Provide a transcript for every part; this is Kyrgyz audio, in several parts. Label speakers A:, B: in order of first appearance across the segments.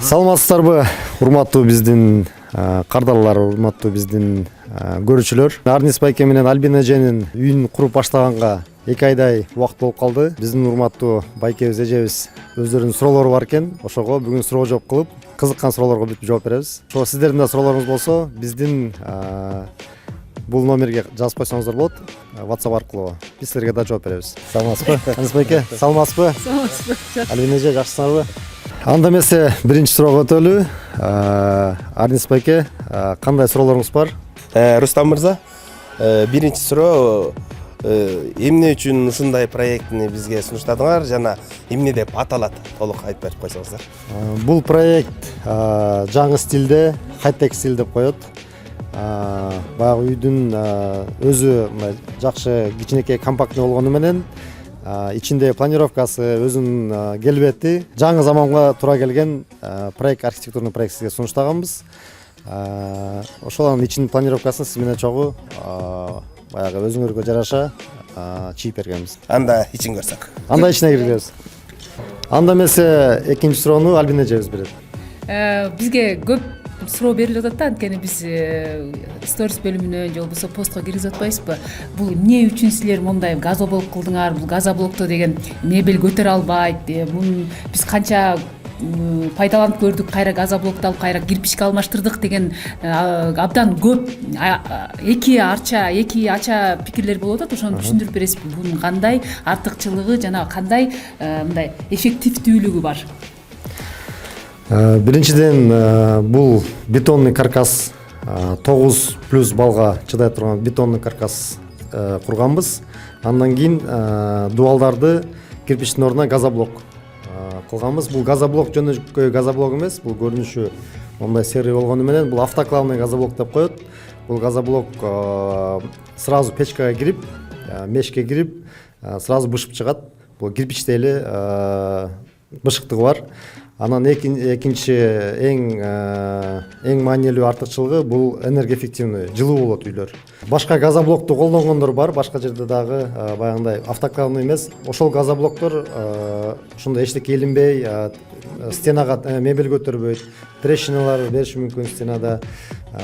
A: Саламатсыздарбы, урматтуу биздин кардарлар, урматтуу биздин көрүүчүлөр. Арнис байке менен Альбина эженин үйүн куруп баштаганга 2 айдай убакыт болуп калды. Биздин урматтуу байкебиз, эжебиз өздөрүнүн суроолору бар экен. Ошого бүгүн суроо жооп кылып, кызыккан суроолорго бүт жооп беребиз. Ошо сиздердин да суроолоруңуз болсо, биздин бул номерге жазып койсоңуздар болот. WhatsApp аркылуу биз силерге да жооп беребиз. Саламатсызбы? Арнис байке, саламатсызбы?
B: Саламатсызбы.
A: Альбина эже, жакшысыңарбы? Анда эмесе биринчи суроого өтөлү. Арнис байке, кандай суроолоруңуз бар?
C: Рустам мырза, биринчи суроо, эмне үчүн ушундай проектни бизге сунуштадыңар жана эмне деп аталат? Толук айтып берип койсоңуздар.
A: Бул проект жаңы стилде, хай-тек стиль деп коет. Баягы үйдүн өзү жакшы кичинекей компактный болгону менен ичинде планировкасы, өзүнүн келбети жаңы заманга туура келген проект, архитектурный проект сизге сунуштаганбыз. Ошолордун ичинин планировкасын сиз менен чогуу баягы өзүңөргө жараша чийип бергенбиз.
C: Анда ичин көрсөк.
A: Анда ичине киргизебиз. Анда эмесе экинчи суроону Альбина эжебиз берет.
B: Бизге көп суроо берилип атат да, анткени биз сторис бөлүмүнө же болбосо постко киргизип атпайбызбы? Бул эмне үчүн силер мондай газоблок кылдыңар? Бул газоблокто деген мебель көтөрө албайт. Муну биз канча пайдаланып көрдүк, кайра газоблокду алып кайра кирпичке алмаштырдык деген абдан көп эки ача пикирлер болуп атат. Ошону түшүндүрүп бересизби? Бунун кандай артыкчылыгы жана кандай мындай эффективдүүлүгү бар?
A: Биринчиден, бул бетонный каркас 9+ балга чыдай турган бетонный каркас курганбыз. Андан кийин дубалдарды кирпичтин ордуна газоблок кылганбыз. Бул газоблок жөнөкөй газоблок эмес, бул көрүнүшү мондай серый болгону менен бул автоклавный газоблок деп коет. Бул газоблок сразу печкага кирип, мешке кирип, сразу бышып чыгат. Бул кирпичте эле бышыктыгы бар. Анан экинчи эң маанилүү артыкчылыгы бул энергоэффективный, жылуу болот үйлөр. Башка газоблокту колдонгондор бар, башка жерде дагы баягындай автоклавный эмес. Ошол газоблоктор ошондой эчтеке илинбей, стенага мебель көтөрбөйт, трещиналар бериши мүмкүн стенада.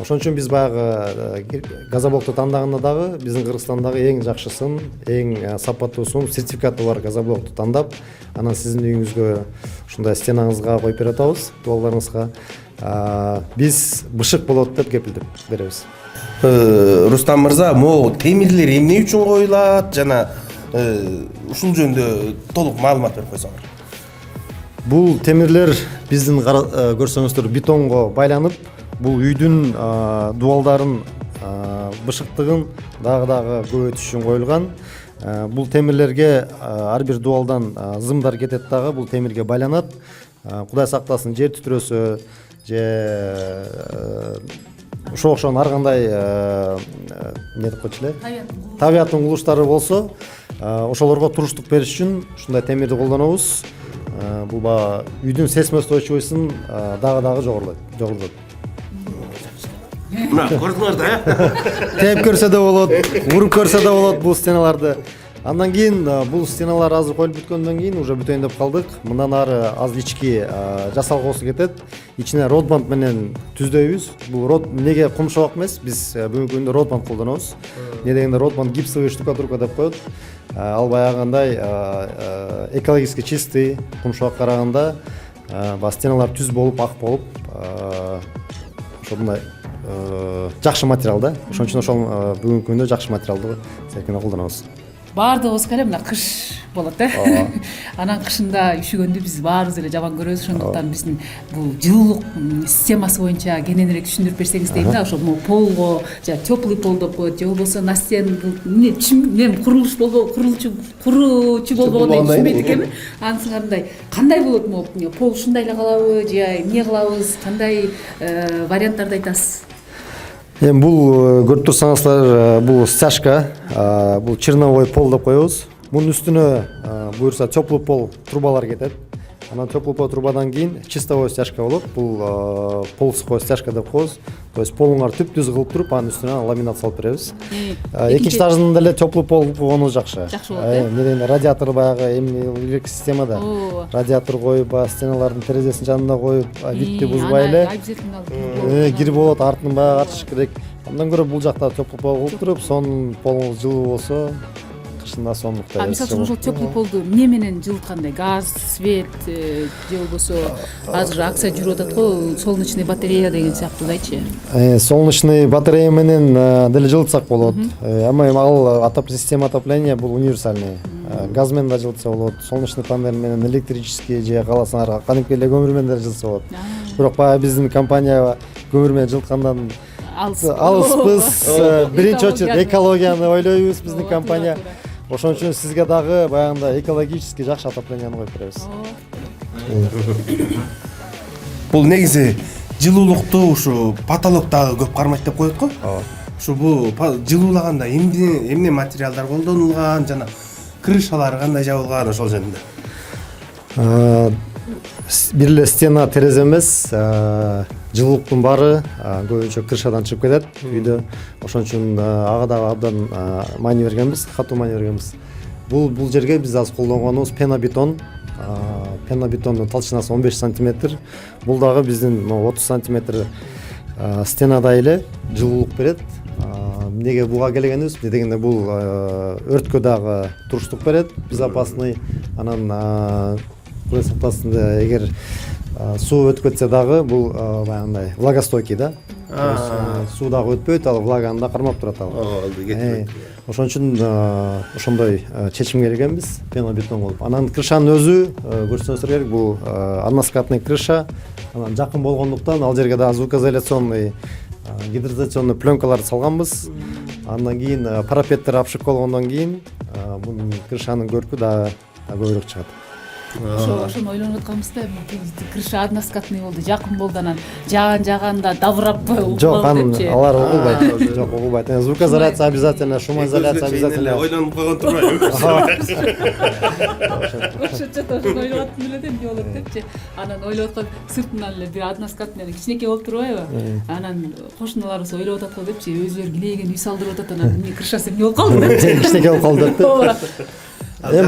A: Ошон үчүн биз баягы газоблокту тандаганда дагы биздин Кыргызстандагы эң жакшысын, эң сапаттуусун, сертификаты бар газоблокту тандап, анан сиздин үйүңүзгө ушундай стенаңызга коюп берип атабыз, дубалдарыңызга. Биз бышык болот деп кепилдик беребиз.
C: Рустам мырза, могу темирлер эмне үчүн коюлат жана ушул жөнүндө толук маалымат берип койсоңор.
A: Бул темирлер биздин көрсөңүздөр бетонго байланып, бул үйдүн дубалдарын бышыктыгын дагы көбөйтүш үчүн коюлган. Бул темирлерге ар бир дубалдан зымдар кетет дагы, бул темирге байланат. Кудай сактасын, жер титирөсө же ошого ар кандай эмне деп койчу эле? Табияттын кубулуштары болсо, ошолорго туруштук бериш үчүн ушундай темирди колдонобуз. Бул үйдүн сейсмоустойчивыйсын дагы жогорулайт.
C: Мына көрдүңөр да,
A: Тээп көрсө да болот, уруп көрсө да болот бул стеналарды. Андан кийин бул стеналар азыр коюлуп бүткөндөн кийин уже бүтөйүн деп калдык. Мындан ары аз ички жасалгосу кетет. Ичине родбанд менен түздөйбүз. Бул род неге кумшабак эмес, биз бүгүнкү күндө родбанд колдонобуз. Эмне дегенде родбанд гипсовый штукатурка деп коет. Ал баягындай экологически чистый, кумшабак караганда стеналар түз болуп, ак болуп, ошондой жакшы материал да. Ошон үчүн ошол бүгүнкү күндө жакшы материалды серкине колдонобуз.
B: Баардыгыбызга эле мына кыш болот Анан кышында үшүгөндү биз баарыбыз эле жаман көрөбүз. Ошондуктан биздин бул жылуулук системасы боюнча кененирээк түшүндүрүп берсеңиз дейм да. Ошо полго же теплый пол деп коет, же болбосо настен мен курулучу болбогондон кийин түшүнбөйт экенмин. Анысыңардай кандай болот могу пол ушундай эле калабы же эмне кылабыз, кандай варианттарды айтасыз?
A: Эми бул көрүп турсаңыздар, бул стяжка, бул черновой пол деп коебуз. Мунун үстүнө буюрса теплый пол трубалар кетет. анан теплый трубадан кийин чистовой стяжка болот. Бул полсухой стяжка деп коебуз. То есть полуңар түп-түз кылып туруп, анын үстүнө ламинат салып беребиз. Экинчи этажында деле теплый пол койгону жакшы.
B: Жакшы болот,
A: Менен радиатор баягы электр системада. Радиатор коюп, стеналардын терезесинин жанына коюп, витти бузбай эле кирип болот, артын баягы ачыш керек. Андан көрө бул жакта теплый пол кылып туруп, сонун полуңуз жылуу болсо, кышында сонунукта.
B: Мисалы үчүн ошол теплый полду эмне менен жылыткандай? Газ, свет же болбосо азыр акция жүрүп атат го, солнечный батарея деген сыяктуудайчы.
A: Солнечный батарея менен деле жылытсак болот. Ама ал система отопления бул универсальный. Газ менен да жылытса болот, солнечный панель менен электрический же кааласаңар кадимки эле көмүр менен да жылытса болот. Бирок баягы биздин компания көмүр менен жылыткандан алыспыз. Биринчи очередь экологияны ойлойбуз биздин компания. Ошон үчүн сизге дагы баягындай экологически жакшы отопленияны коюп беребиз.
C: Бул негизи жылуулукту ушу потолок дагы көп кармайт деп коет го. Ушу бул жылуулаганда эмне материалдар колдонулган жана крышалары кандай жабылган ошол жөнүндө.
A: Бир эле стена терезе эмес, жылуулуктун баары көбүнчө крышадан чыгып кетет үйдө. Ошон үчүн ага дагы абдан маани бергенбиз, катуу маани бергенбиз. Бул жерге биз азыр колдонгонубуз пенобетон. Пенобетондун толщинасы 15 сантиметр. Бул дагы биздин 30 сантиметр стенадай эле жылуулук берет. Эмнеге буга келгенибиз дегенде бул өрткө дагы туруштук берет, безопасный. Анан Кудай сактасын, эгер суу өтүп кетсе дагы бул баягындай влагостойкий да. Суу дагы өтпөйт, ал влаганы да кармап турат ал. Ошон үчүн ошондой чечимге келгенбиз, пенобетон болуп. Анан крышанын өзү көрсөңүздөр керек, бул односкатный крыша. Анан жакын болгондуктан ал жерге дагы звукоизоляционный гидроизоляционный пленкаларды салганбыз. Андан кийин парапеттер обшивкалгондон кийин бунун крышанын көркү дагы көбүрөөк чыгат.
B: Ошону ойлонуп атканбыз да, крыша односкатный болду, жакын болду, анан жааганда дабырап
A: жок, алар угулбайт. Жок, угулбайт. Звукоизоляция обязательно, шумоизоляция обязательно.
C: Ойлонуп койгон турбайбы?
B: Ошончо ошону ойлоп аттым эле эмне болот депчи. Анан ойлоп аткан сыртынан эле бир односкатный кичинекей болуп турбайбы? Анан кошуналарыбыз ойлоп атат го депчи, өзүлөрү килейген үй салдырып атат, анан эмне крышасы эмне болуп калды депчи.
A: Кичинекей болуп калды депчи.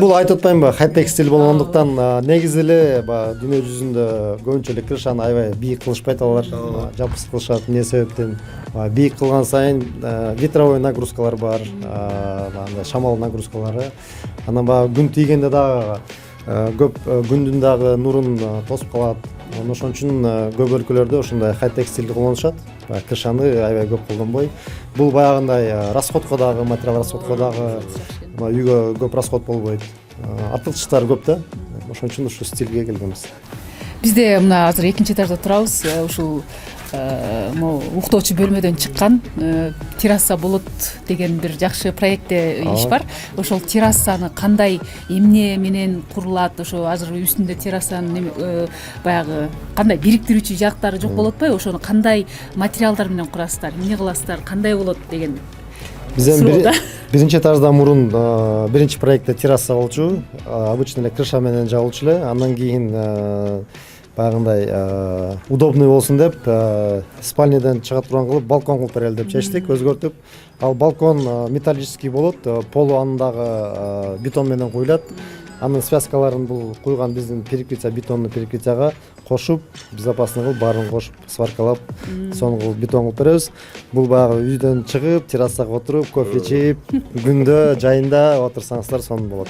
A: Бул айтып атпаймынбы, хай-тек стиль болгондуктан негизи эле дүйнө жүзүндө көбүнчө эле крышаны аябай бийик кылышпайт алар, жапыс кылышат. Эмне себептен бийик кылган сайын ветровой нагрузкалар бар, шамал нагрузкалары. Анан күн тийгенде дагы көп күндүн дагы нурун тосуп калат. Ошон үчүн көп өлкөлөрдө ошондой хай-тек стилди колдонушат. Крышаны аябай көп колдонбой. Бул баягындай расходко дагы, материал расходко дагы үйгө көп расход болбойт. Артыкчылыктары көп да. Ошон үчүн ушу стилге келгенбиз.
B: Бизде мына азыр экинчи этажда турабыз. Ушул уктоочу бөлмөдөн чыккан терраса болот деген бир жакшы проектте иш бар. Ошол террасаны кандай, эмне менен курулат? Ошо азыр үстүндө террасанын баягы кандай бириктирүүчү жактары жок болуп атпайбы? Ошону кандай материалдар менен курасыздар? Эмне кыласыздар? Кандай болот деген?
A: Бизден биринчи этажда мурун биринчи проектте терраса болчу. Обычно эле крыша менен жабылчу эле. Андан кийин баягындай удобный болсун деп спальняден чыга турган кылып балкон кылып берели деп чечтик, өзгөртүп. Ал балкон металлический болот, полу анындагы бетон менен куюлат. Анын связкаларын бул куйган биздин перекрытие, бетонный перекрытияга кошуп, безопасный кылып, баарын кошуп, сваркалап, сону кылып бетон кылып беребиз. Бул баягы үйдөн чыгып, террасага отуруп, кофе ичип, күндө жайында отурсаңыздар сонун болот.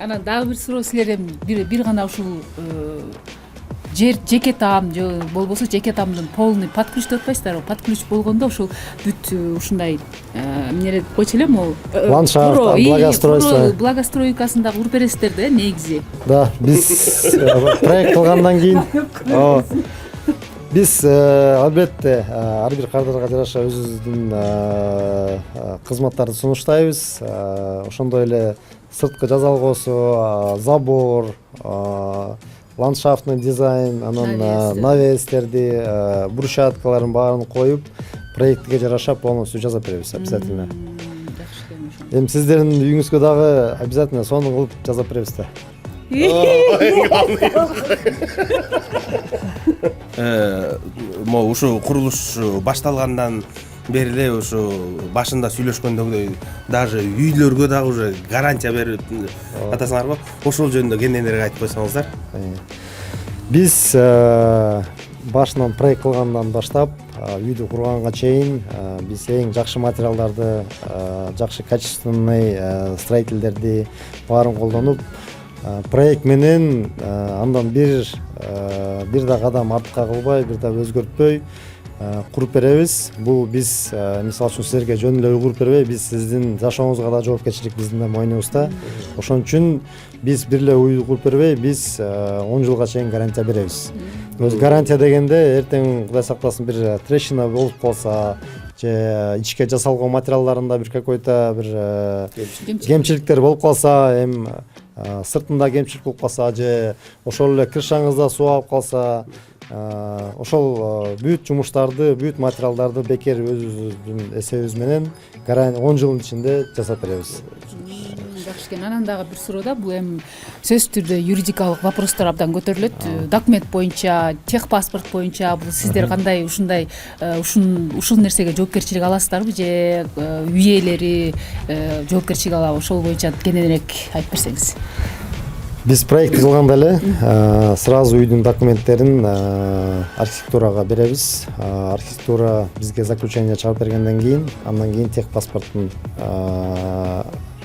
B: Анан дагы бир суроо, силерден бир гана ушул жеке таам же болбосо жеке таамдын полный под ключ деп атпайсыздарбы? Под ключ болгондо ушул бүт ушундай эмне койчу эле могу
A: ландшафт, благоустройство,
B: благостройкасын дагы уруп бересиздер да негизи.
A: Да, биз проект кылгандан кийин биз албетте ар бир кардарларга жараша өзүбүздүн кызматтарды сунуштайбыз. Ошондой эле сырткы жазалгоосу, забор, ландшафтный дизайн, анан навестерди, брусчаткаларын баарын коюп, проектке жараша полностью жазып беребиз обязательно. Эми сиздердин үйүңүзгө дагы обязательно сону кылып жазып беребиз да.
C: могу ушу курулуш башталгандан бери эле ушу башында сүйлөшкөндөгүдөй даже үйлөргө дагы уже гарантия берип атасыңарбы? Ошол жөнүндө кененирээк айтып койсоңуздар.
A: Биз башынан проект кылгандан баштап үйдү курганга чейин биз эң жакшы материалдарды, жакшы качественный строительдерди баарын колдонуп, проект менен андан бир да кадам артка кылбай, бир да өзгөртпөй куруп беребиз. Бул биз мисалы үчүн силерге жөн эле үй куруп бербей, биз сиздин жашооңузга да жоопкерчилик биздин да мойнубузда. Ошон үчүн биз бир эле үй куруп бербей, биз 10 жылга чейин гарантия беребиз. Өзү гарантия дегенде эртең Кудай сактасын бир трещина болуп калса, же ичке жасалган материалдарында бир какой-то бир кемчиликтер болуп калса, эми сыртында кемчилик болуп калса, же ошол эле крышаңызда суу агып калса, ошол бүт жумуштарды, бүт материалдарды бекер өзүбүздүн эсебибиз менен 10 жылдын ичинде жасап беребиз.
B: Жакшы экен. Анан дагы бир суроо да, бул эми сөзсүз түрдө юридикалык вопростор абдан көтөрүлөт. Документ боюнча, техпаспорт боюнча бул сиздер кандай ушундай ушул нерсеге жоопкерчилик аласыздарбы же үй ээлери жоопкерчилик алабы? Ошол боюнча кененирээк айтып берсеңиз.
A: Биз проект кылганда эле сразу үйдүн документтерин архитектурага беребиз. Архитектура бизге заключение чыгарып бергенден кийин, андан кийин техпаспортун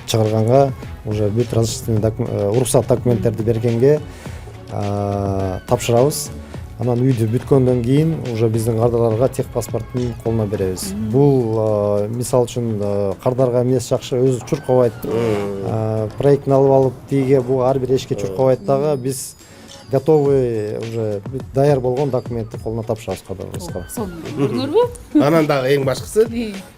A: чыгарганга уже бүт разрешительный уруксат документтерди бергенге тапшырабыз. Анан үйдү бүткөндөн кийин уже биздин кардарларга техпаспорттун колуна беребиз. Бул мисалы үчүн кардарга эмнеси жакшы, өзү чуркабайт. Проектин алып алып тийге бул ар бир эшикке чуркабайт дагы, биз готовый уже даяр болгон документти колуна тапшырабыз кардарыбызга.
B: Көрдүңөрбү?
C: Анан дагы эң башкысы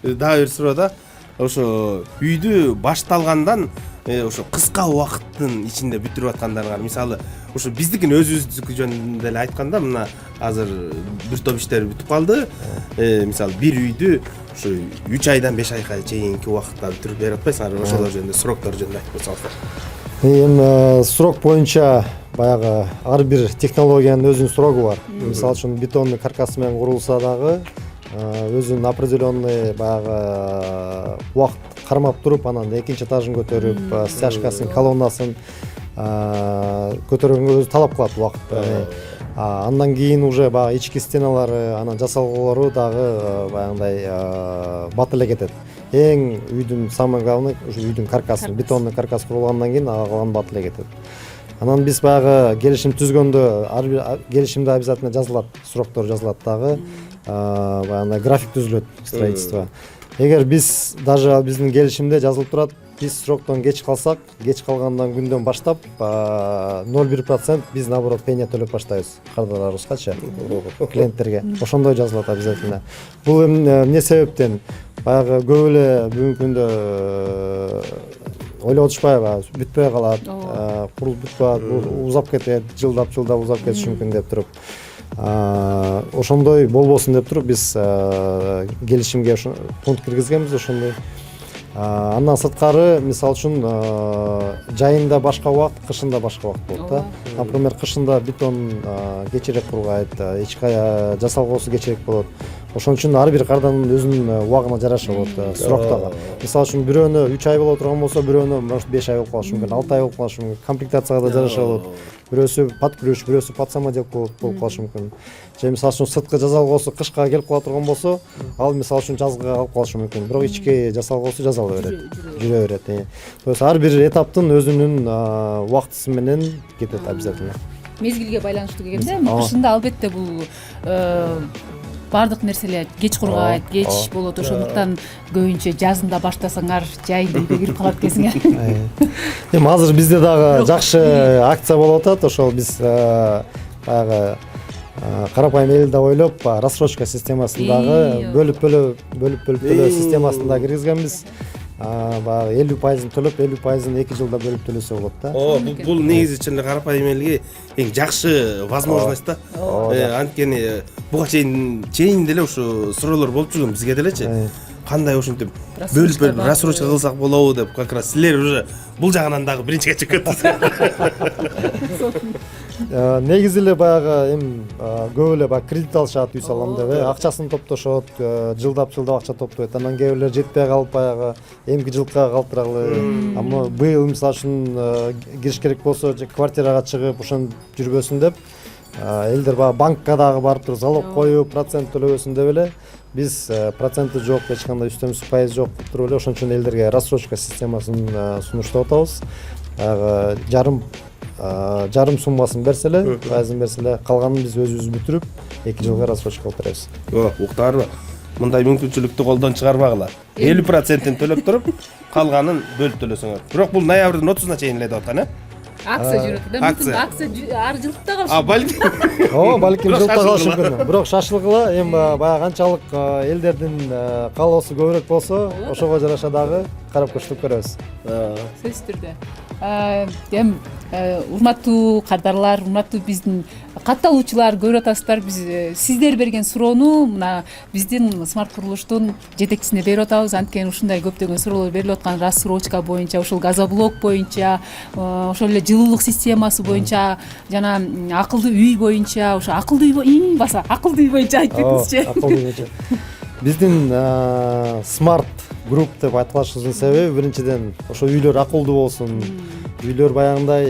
C: дагы бир суроо да, ошо үйдү башталгандан ошо кыска убакыттын ичинде бүтүрүп аткандарыңар, мисалы ошо биздикин өзүбүздүкү жөнүндө эле айтканда, мына азыр бир топ иштер бүтүп калды. Мисалы бир үйдү ошо 3 айдан 5 айга чейинки убакытта бүтүрүп берип атпайсыңарбы? Ошолор жөнүндө, сроктор жөнүндө айтып койсоңуздар.
A: Эми срок боюнча баягы ар бир технологиянын өзүнүн срогу бар. Мисалы үчүн бетонный каркас менен курулса дагы өзүнүн определенный баягы убакыт кармап туруп, анан экинчи этажын көтөрүп, стяжкасын, колоннасын көтөргөнгө өзү талап кылат убакыт. Андан кийин уже баягы ички стеналары, анан жасалгылары дагы баягындай бат эле кетет. Эң үйдүн самый главный ушу үйдүн каркасы, бетонный каркас курулгандан кийин ага калган бат эле кетет. Анан биз баягы келишим түзгөндө ар бир келишимде обязательно жазылат, сроктор жазылат дагы. Баягы график түзүлөт строительство. Эгер биз даже биздин келишимде жазылып турат, биз сроктон кеч калсак, кеч калгандан күндөн баштап 0,1% биз наоборот пеня төлөп баштайбыз кардарларыбызгачы, клиенттерге. Ошондой жазылат обязательно. Бул эмне себептен? Баягы көп эле бүгүнкү күндө ойлоп отушпайбы, бүтпөй калат, курулуп бүтпөйт, узап кетет, жылдап узап кетиши мүмкүн деп туруп. Ошондой болбосун деп туруп биз келишимге пункт киргизгенбиз ошондой. Андан сырткары, мисалы үчүн, жайында башка убакыт, кышында башка убакыт болот да. Например, кышында бетон кечирээк кургайт, ички жасалгоосу кечирээк болот. Ошон үчүн ар бир карданын өзүнүн убагына жараша болот сроктогу. Мисалы үчүн бирөөнө 3 ай боло турган болсо, бирөөнө может 5 ай болуп калышы мүмкүн, 6 ай болуп калышы мүмкүн. Комплектацияга да жараша болот. Бирөөсү под ключ, бирөөсү под самоделку болуп калышы мүмкүн. Же мисалы үчүн сырткы жасалгоосу кышка келип кала турган болсо, ал мисалы үчүн жазга калып калышы мүмкүн. Бирок ички жасалгоосу жазала берет, жүрө берет. То есть ар бир этаптын өзүнүн убактысы менен кетет обязательно.
B: Мезгилге байланыштуу келгенде, кышында албетте бул бардык нерселер кеч кургайт, кеч болот. Ошондуктан көбүнчө жазында баштасаңар жайында үйгө кирип калат экенсиңер.
A: Эми азыр бизде дагы жакшы акция болуп атат. Ошол биз баягы карапайым элди ойлоп, рассрочка системасындагы бөлүп төлөө системасында киргизгенбиз. Баягы 50% төлөп, 50% 2 жылда бөлүп төлөсө болот да.
C: Бул негизи чын эле карапайым элге эң жакшы возможность да. Анткени буга чейин деле ушу суроолор болуп жүргөн бизге делечи. кандай ушинтип бөлүп бөлүп рассрочка кылсак болобу деп как раз силер уже бул жагынан дагы биринчиге чыгып кеттиңиз.
A: негизи эле баягы эми көп эле баягы кредит алышат үй салам деп акчасын топтошот, жылдап акча топтойт. Анан кээ бирлер жетпей калып баягы эмки жылкыга калтыралы. Ама быйыл мисалы үчүн кириш керек болсо же квартирага чыгып ошон жүрбөсүн деп элдер баягы банкка дагы барып туруп залог коюп процент төлөбөсүн деп эле биз проценти жок, эч кандай үстөмүс пайыз жок деп туруп эле ошон үчүн элдерге рассрочка системасын сунуштап атабыз. Жарым суммасын берсе эле, пайызын берсе эле, калганын биз өзүбүз бүтүрүп 2 жылга рассрочка кылып беребиз.
C: Уктаарбы? Мындай мүмкүнчүлүктү колдон чыгарбагыла. 50%-ин төлөп туруп, калганын бөлүп төлөсөңөр. Бирок бул ноябрдын 30-уна чейин эле деп аткан,
B: акция жүрөт да.
C: Акция.
B: Акция ар жылкта калышы.
C: Балким.
A: Балким жылкта калышы мүмкүн. Бирок шашылгыла, эми баягы канчалык элдердин каалоосу көбүрөөк болсо, ошого жараша дагы карап көчтүп көрөбүз.
B: Сөзсүз түрдө. Эми урматтуу кардарлар, урматтуу биздин катталуучулар көрүп атасыздар. Биз сиздер берген суроону мына биздин смарт курулуштун жетекчисине берип атабыз. Анткени ушундай көптөгөн суроолор берилип аткан рассрочка боюнча, ушул газоблок боюнча, ошол эле жылуулук системасы боюнча жана акылдуу үй боюнча, ошо акылдуу үй баса, акылдуу үй боюнча айтып кетиңизчи.
A: Акылдуу боюнча. Биздин смарт групп деп аталышыбыздын себеби биринчиден ошо үйлөр акылдуу болсун. Үйлөр баягындай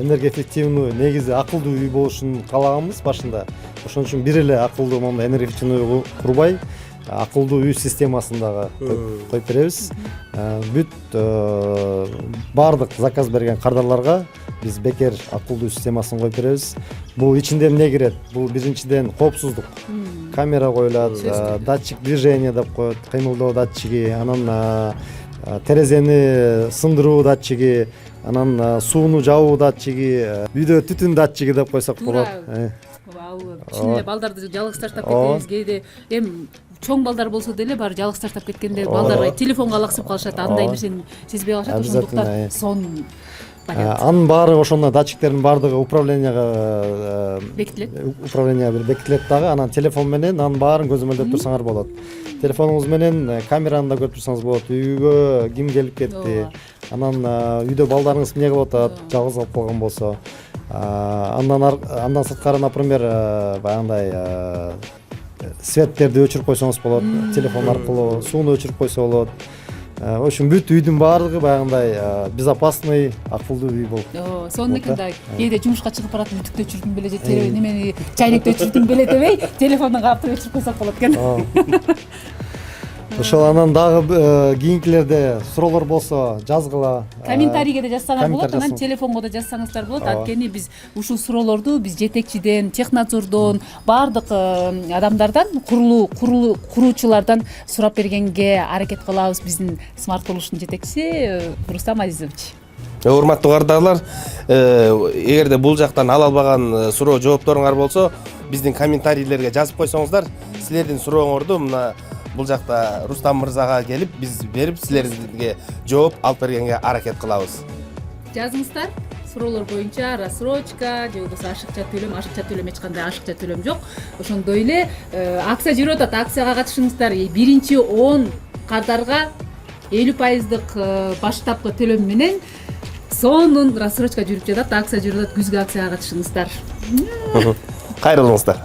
A: энергоэффективный, негизи акылдуу үй болушун каалаганбыз башында. Ошон үчүн бир эле акылдуу мондай энергоэффективный курбай, акылдуу үй системасын дагы коюп беребиз. Бүт баардык заказ берген кардарларга биз бекер акылдуу системасын коюп беребиз. Бул ичинде эмне кирет? Бул биринчиден коопсуздук. Камера коюлат, датчик движения деп коет, кыймылдоо датчиги, анан терезени сындыруу датчиги, анан сууну жабуу датчиги, үйдө түтүн датчиги деп койсок болот.
B: Чын эле балдарды жалгыз таштап кетебиз. Кээде эми чоң балдар болсо деле баары жалгыз таштап кеткенде балдар телефонго алаксып калышат, андай нерсени сезбей калышат. Ошондуктан сон
A: анын баары ошондо датчиктердин баардыгы управленияга
B: бекитилет.
A: Управленияга бир бекитилет дагы, анан телефон менен анын баарын көзөмөлдөп турсаңар болот. Телефонуңуз менен камераны да көрүп турсаңыз болот. Үйгө ким келип кетти, анан үйдө балдарыңыз эмне кылып атат, жалгыз калып калган болсо. Андан сырткары, например, баягындай светтерди өчүрүп койсоңуз болот, телефон аркылуу сууну өчүрүп койсо болот. Ошон бүт үйдүн баардыгы баягындай безопасный, акылдуу үй болуп.
B: Сонун экен да. Кээде жумушка чыгып баратып үтүктө өчүрдүм беле же немени чайнекти өчүрдүм беле дебей, телефондун каптырып өчүрүп койсок болот экен. Ошол
A: анан дагы кийинкилерде суроолор болсо жазгыла.
B: Комментарийге да жазсаңар болот, анан телефонго да жазсаңыздар болот. Анткени биз ушул суроолорду биз жетекчиден, технадзордон, баардык адамдардан, куруучулардан сурап бергенге аракет кылабыз. Биздин смарт курулуштун жетекчиси Рустам Азизович.
C: Урматтуу кардарлар, эгерде бул жактан ала албаган суроо жоопторуңар болсо, биздин комментарийлерге жазып койсоңуздар, силердин сурооңорду мына бул жакта Рустам мырзага келип биз берип силерге жооп алып бергенге аракет кылабыз.
B: Жазыңыздар. Суроолор боюнча рассрочка же болбосо ашыкча төлөм эч кандай ашыкча төлөм жок. Ошондой эле акция жүрүп атат. Акцияга катышыңыздар. Биринчи 10 кардарга 50% баштапкы төлөм менен сонун рассрочка жүрүп жатат. Акция жүрүп атат. Күзгү акцияга катышыңыздар.
C: Кайрылыңыздар.